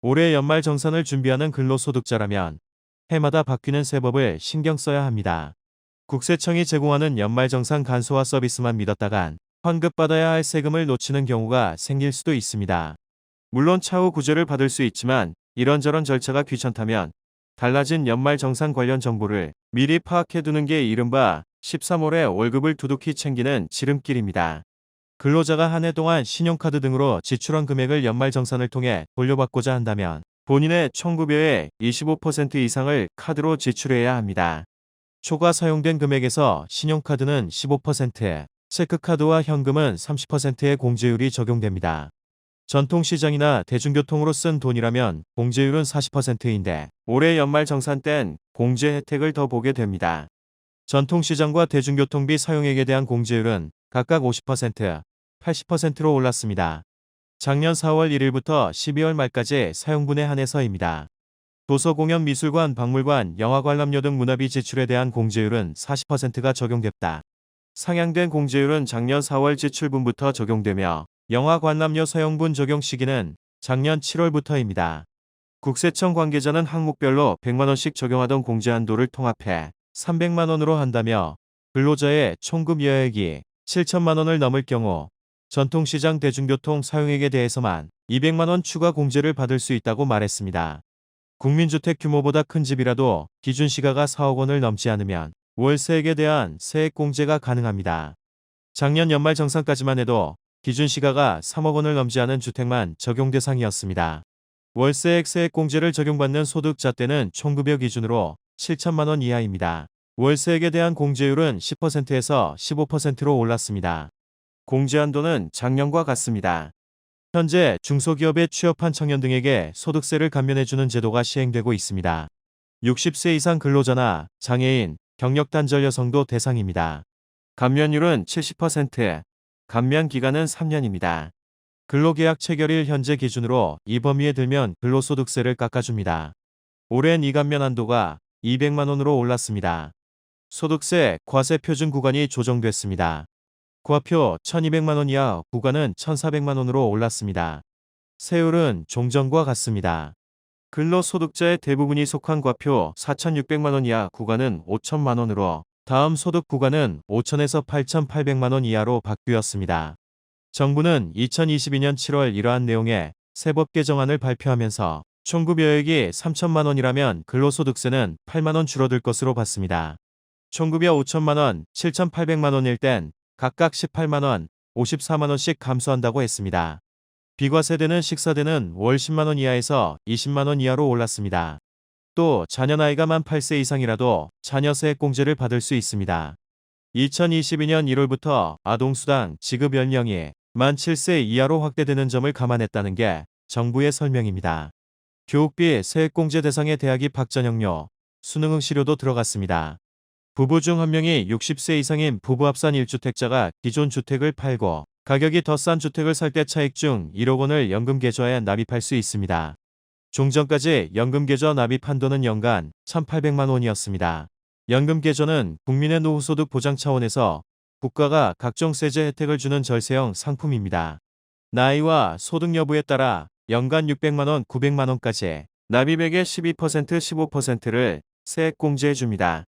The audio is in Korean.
올해 연말정산을 준비하는 근로소득자라면 해마다 바뀌는 세법을 신경 써야 합니다. 국세청이 제공하는 연말정산 간소화 서비스만 믿었다간 환급받아야 할 세금을 놓치는 경우가 생길 수도 있습니다. 물론 차후 구제를 받을 수 있지만 이런저런 절차가 귀찮다면 달라진 연말정산 관련 정보를 미리 파악해두는 게 이른바 13월에 월급을 두둑히 챙기는 지름길입니다. 근로자가 한 해 동안 신용카드 등으로 지출한 금액을 연말정산을 통해 돌려받고자 한다면 본인의 총급여의 25% 이상을 카드로 지출해야 합니다. 초과 사용된 금액에서 신용카드는 15%, 체크카드와 현금은 30%의 공제율이 적용됩니다. 전통시장이나 대중교통으로 쓴 돈이라면 공제율은 40%인데 올해 연말정산 땐 공제 혜택을 더 보게 됩니다. 전통시장과 대중교통비 사용액에 대한 공제율은 각각 50%, 80%로 올랐습니다. 작년 4월 1일부터 12월 말까지 사용분에 한해서입니다. 도서공연 미술관 박물관 영화관람료 등 문화비 지출에 대한 공제율은 40%가 적용됐다. 상향된 공제율은 작년 4월 지출분부터 적용되며 영화관람료 사용분 적용 시기는 작년 7월부터입니다. 국세청 관계자는 항목별로 100만원씩 적용하던 공제 한도를 통합해 300만원으로 한다며 근로자의 총급여액이 7천만원을 넘을 경우 전통시장 대중교통 사용액에 대해서만 200만원 추가 공제를 받을 수 있다고 말했습니다. 국민주택 규모보다 큰 집이라도 기준시가가 4억 원을 넘지 않으면 월세액에 대한 세액 공제가 가능합니다. 작년 연말정산까지만 해도 기준시가가 3억 원을 넘지 않은 주택만 적용 대상이었습니다. 월세액 세액 공제를 적용받는 소득자 때는 총급여 기준으로 7천만 원 이하입니다. 월세액에 대한 공제율은 10%에서 15%로 올랐습니다. 공제 한도는 작년과 같습니다. 현재 중소기업에 취업한 청년 등에게 소득세를 감면해주는 제도가 시행되고 있습니다. 60세 이상 근로자나 장애인, 경력단절 여성도 대상입니다. 감면율은 70%, 감면 기간은 3년입니다. 근로계약 체결일 현재 기준으로 이 범위에 들면 근로소득세를 깎아줍니다. 올해는 이 감면 한도가 200만 원으로 올랐습니다. 소득세 과세 표준 구간이 조정됐습니다. 과표 1200만 원 이하 구간은 1400만 원으로 올랐습니다. 세율은 종전과 같습니다. 근로소득자의 대부분이 속한 과표 4600만 원 이하 구간은 5000만 원으로 다음 소득 구간은 5000에서 8800만 원 이하로 바뀌었습니다. 정부는 2022년 7월 이러한 내용의 세법 개정안을 발표하면서 총급여액이 3천만 원이라면 근로소득세는 8만 원 줄어들 것으로 봤습니다. 총급여 5천만 원, 7,800만 원일 땐 각각 18만 원, 54만 원씩 감소한다고 했습니다. 비과세되는 식사대는 월 10만 원 이하에서 20만 원 이하로 올랐습니다. 또 자녀 나이가 만 8세 이상이라도 자녀 세액 공제를 받을 수 있습니다. 2022년 1월부터 아동수당 지급 연령이 만 7세 이하로 확대되는 점을 감안했다는 게 정부의 설명입니다. 교육비 세액 공제 대상의 대학 입학 전형료, 수능 응시료도 들어갔습니다. 부부 중 한 명이 60세 이상인 부부 합산 1주택자가 기존 주택을 팔고 가격이 더 싼 주택을 살 때 차익 중 1억 원을 연금 계좌에 납입할 수 있습니다. 종전까지 연금 계좌 납입 한도는 연간 1,800만 원이었습니다. 연금 계좌는 국민의 노후소득 보장 차원에서 국가가 각종 세제 혜택을 주는 절세형 상품입니다. 나이와 소득 여부에 따라 연간 600만 원, 900만 원까지 납입액의 12%, 15%를 세액 공제해 줍니다.